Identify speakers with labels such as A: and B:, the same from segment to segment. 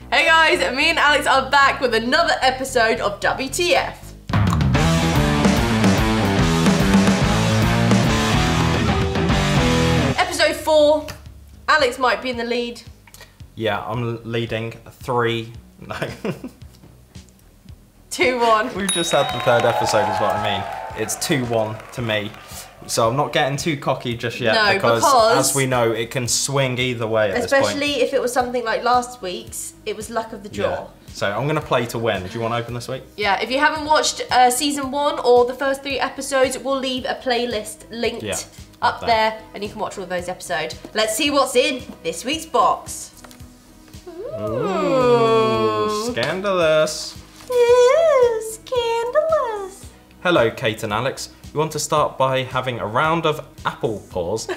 A: Hey guys, me and Alex are back with another episode of WTF. Episode 4. Alex might be in the lead.
B: Yeah, I'm leading 3. No.
A: 2-1.
B: We've just had the 3rd episode is what I mean. It's 2-1 to me. So I'm not getting too cocky just yet because as we know, it can swing either way at this point.
A: Especially if it was something like last week's, it was luck of the draw.
B: Yeah. So I'm gonna play to win. Do you want to open this week?
A: Yeah, if you haven't watched season 1 or the first 3 episodes, we'll leave a playlist linked up there and you can watch all those episodes. Let's see what's in this week's box.
B: Ooh, scandalous.
A: Ooh, scandalous.
B: Hello, Kate and Alex. We want to start by having a round of apple paws.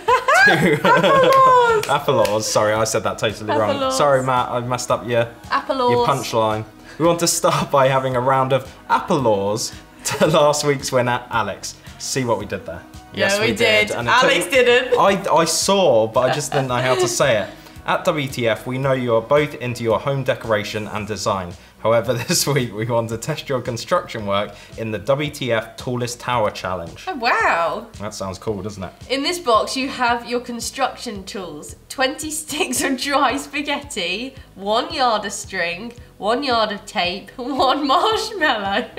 B: Applause. Sorry, I said that totally wrong. Sorry, Matt, I messed up your punchline. We want to start by having a round of applause to last week's winner, Alex. See what we did there?
A: Yes, we did. And Alex didn't.
B: I saw, but I just didn't know how to say it. At WTF, we know you are both into your home decoration and design. However, this week we want to test your construction work in the WTF Tallest Tower Challenge.
A: Oh, wow.
B: That sounds cool, doesn't it?
A: In this box, you have your construction tools. 20 sticks of dry spaghetti, 1 yard of string, 1 yard of tape, 1 marshmallow.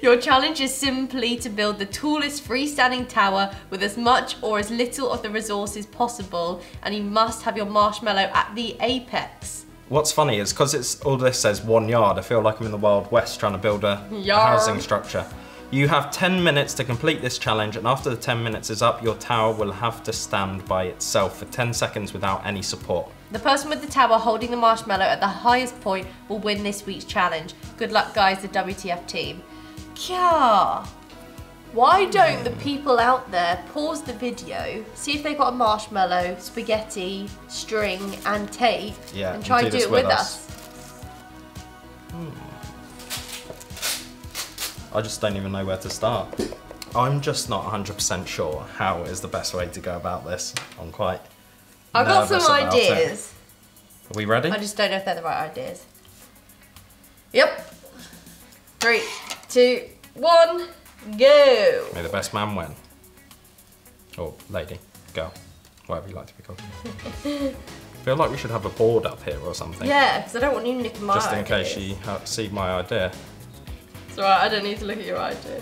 A: Your challenge is simply to build the tallest freestanding tower with as much or as little of the resources possible, and you must have your marshmallow at the apex.
B: What's funny is because it's all this says 1 yard, I feel like I'm in the Wild West trying to build a housing structure. You have 10 minutes to complete this challenge, and after the 10 minutes is up, your tower will have to stand by itself for 10 seconds without any support. The
A: person with the tower holding the marshmallow at the highest point will win this week's challenge. Good luck, guys, the WTF team. Kya. Why don't the people out there pause the video, see if they've got a marshmallow, spaghetti, string and tape, and try and do it with us?
B: I just don't even know where to start. I'm just not 100% sure how is the best way to go about this. I'm quite
A: I've got some ideas.
B: Are we ready?
A: I just don't know if they're the right ideas. Yep. 3, 2, 1. Go!
B: May the best man win. Or lady, girl, whatever you like to be called. I feel like we should have a board up here or something.
A: Yeah, because I don't want you nicking my
B: Just in case you see my idea.
A: It's alright, I don't need to look at your idea.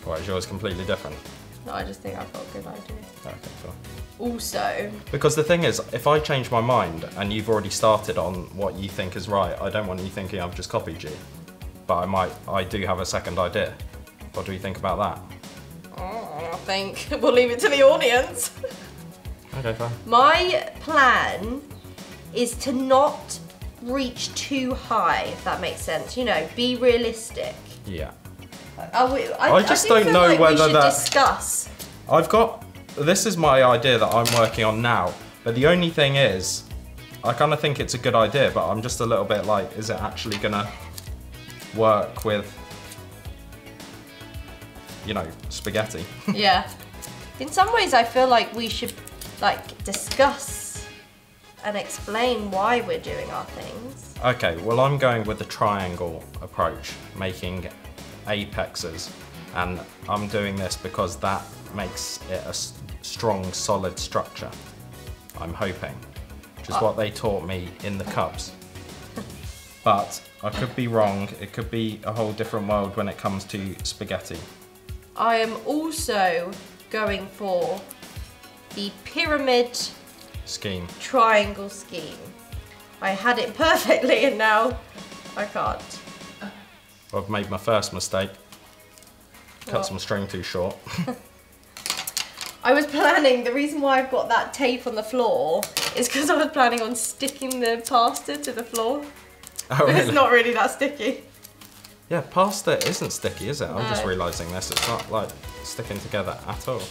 B: Why, is yours completely different?
A: No, I just think I've got a good idea.
B: Okay, cool.
A: Also...
B: Because the thing is, if I change my mind and you've already started on what you think is right, I don't want you thinking I've just copied you. But I do have a second idea. What do you think about that?
A: Oh, I think we'll leave it to the audience.
B: Okay, fine.
A: My plan is to not reach too high, if that makes sense. You know, be realistic.
B: Yeah.
A: I
B: just don't know whether that...
A: discuss.
B: This is my idea that I'm working on now, but the only thing is, I kind of think it's a good idea, but I'm just a little bit like, is it actually gonna work with, you know, spaghetti?
A: Yeah. In some ways, I feel like we should, like, discuss and explain why we're doing our things.
B: Okay, well, I'm going with the triangle approach, making apexes, and I'm doing this because that makes it a strong, solid structure, I'm hoping, which is what they taught me in the Cubs. But I could be wrong, it could be a whole different world when it comes to spaghetti.
A: I am also going for the pyramid
B: scheme.
A: Triangle scheme. I had it perfectly and now I can't.
B: I've made my first mistake. Cut some string too short.
A: I was planning, the reason why I've got that tape on the floor is because I was planning on sticking the pasta to the floor.
B: Oh, really?
A: It's not really that sticky.
B: Yeah, pasta isn't sticky, is it? No. I'm just realising this. It's not like sticking together at all.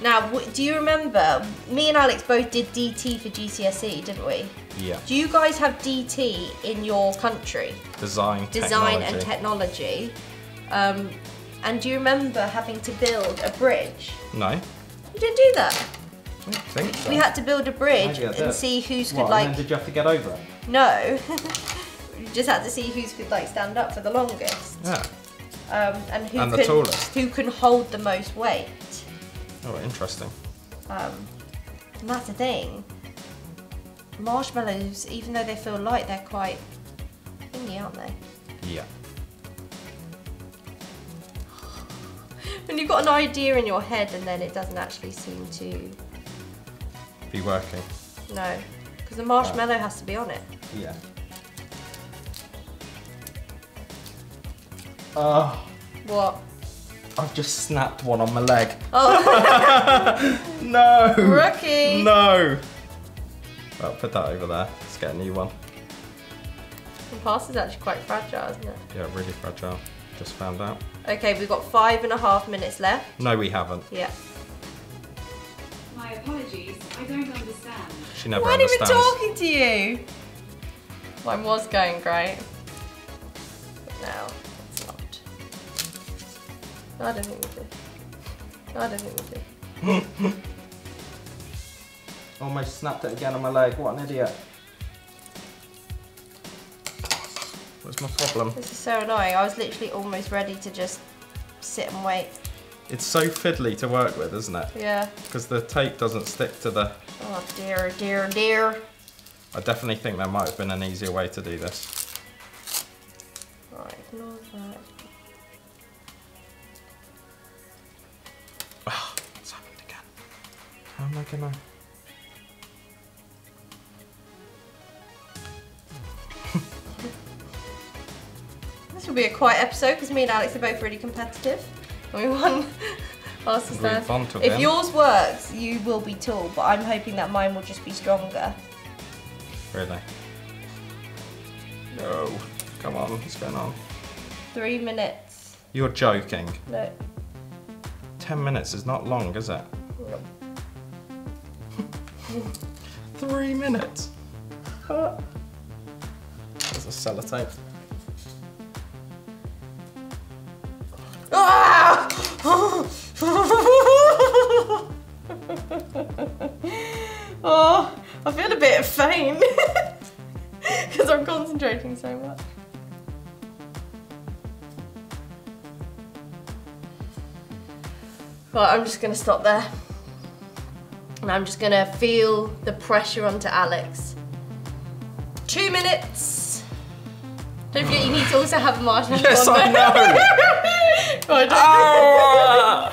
A: Now, do you remember, me and Alex both did DT for GCSE, didn't we?
B: Yeah.
A: Do you guys have DT in your country?
B: Design
A: and technology. And do you remember having to build a bridge?
B: No.
A: You didn't do that?
B: I don't think so.
A: We had to build a bridge and see who's could like...
B: And then did you have to get over it?
A: No. You just had to see who's could like stand up for the longest.
B: Yeah.
A: And
B: the tallest.
A: Who can hold the most weight.
B: Oh, interesting.
A: And that's the thing. Marshmallows, even though they feel light, they're quite thingy, aren't they?
B: Yeah.
A: When you've got an idea in your head and then it doesn't actually seem to
B: be working.
A: No, because the marshmallow has to be on it.
B: Yeah.
A: What?
B: I've just snapped one on my leg.
A: Oh.
B: No!
A: Rookie!
B: No! Well, put that over there. Let's get a new one.
A: The past is actually quite fragile, isn't it?
B: Yeah, really fragile. Just found out.
A: Okay, we've got 5.5 minutes left.
B: No, we haven't.
A: Yeah.
C: My apologies, I don't understand.
B: She never
A: I
B: understands.
A: wasn't even talking to you. Mine was going great. But now, it's not. No, I don't think we do. No, I don't think we do.
B: Almost snapped it again on my leg. What an idiot. What's my problem?
A: This is so annoying. I was literally almost ready to just sit and wait.
B: It's so fiddly to work with, isn't it?
A: Yeah.
B: Because the tape doesn't stick to the...
A: Oh dear, dear, dear.
B: I definitely think there might have been an easier way to do this.
A: Right, ignore that.
B: Oh, it's happened again. How am I gonna...
A: This will be a quiet episode because me and Alex are both really competitive. And we won last time. If yours works, you will be tall, but I'm hoping that mine will just be stronger.
B: Really? No. Come on, what's going on?
A: 3 minutes.
B: You're joking.
A: No.
B: 10 minutes is not long, is it?
A: No.
B: 3 minutes? There's a sellotape.
A: Ah! Oh, I feel a bit faint because I'm concentrating so much. Right, I'm just going to stop there. And I'm just going to feel the pressure onto Alex. 2 minutes. Don't forget you need to also have a marshmallow.
B: Yes,
A: on
B: I
A: there.
B: know.
A: Oh,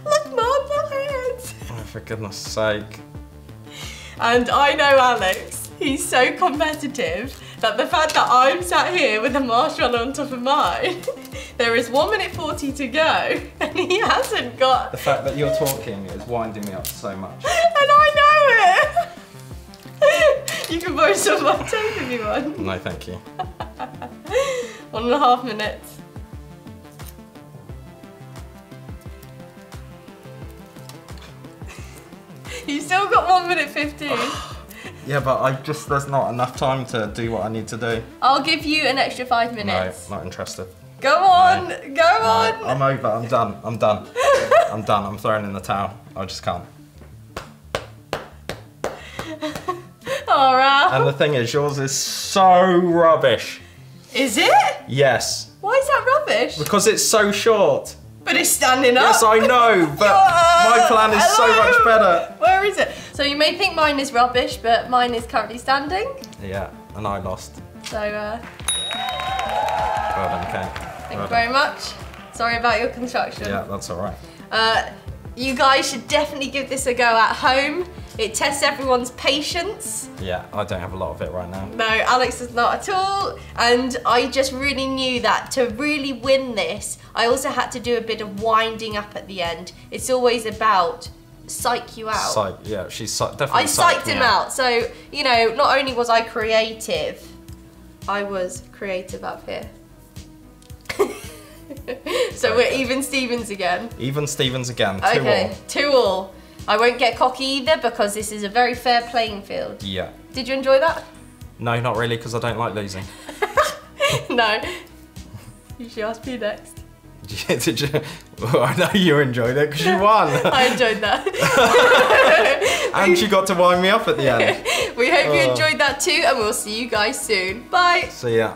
A: look, marshmallows.
B: Oh, for goodness sake.
A: And I know Alex, he's so competitive that the fact that I'm sat here with a marshmallow on top of mine, there is 1 minute 40 to go, and he hasn't got...
B: The fact that you're talking is winding me up so much.
A: And I know it! You can borrow some of my tape if you want.
B: No, thank you.
A: 1.5 minutes. You still got 1 minute 15.
B: Yeah, but there's not enough time to do what I need to do.
A: I'll give you an extra 5 minutes.
B: No, not interested.
A: Go on,
B: No.
A: go on.
B: No, I'm over, I'm done, I'm done. I'm done, I'm throwing in the towel. I just can't.
A: Alright.
B: And the thing is, yours is so rubbish.
A: Is it?
B: Yes.
A: Why is that rubbish?
B: Because it's so short.
A: But it's standing up.
B: Yes, I know, but my plan is so much better.
A: Where is it? So you may think mine is rubbish, but mine is currently standing.
B: Yeah, and I lost.
A: So,
B: Well done, Kate.
A: thank you very much. Sorry about your construction.
B: Yeah, that's all right.
A: You guys should definitely give this a go at home. It tests everyone's patience.
B: Yeah, I don't have a lot of it right now.
A: No, Alex does not at all. And I just really knew that to really win this, I also had to do a bit of winding up at the end. It's always about psych you out.
B: Yeah, she's definitely
A: I psyched him out. So, you know, not only was I creative, I was creative up here. So we're even Stevens again.
B: Even Stevens again, 2-all.
A: Okay, 2-all. I won't get cocky either because this is a very fair playing field.
B: Yeah.
A: Did you enjoy that?
B: No, not really, because I don't like losing.
A: No. You should ask me next.
B: Did you? Well, I know you enjoyed it because you won.
A: I enjoyed that.
B: And you got to wind me up at the end.
A: We hope you
B: Oh.
A: enjoyed that too, and we'll see you guys soon. Bye.
B: See ya.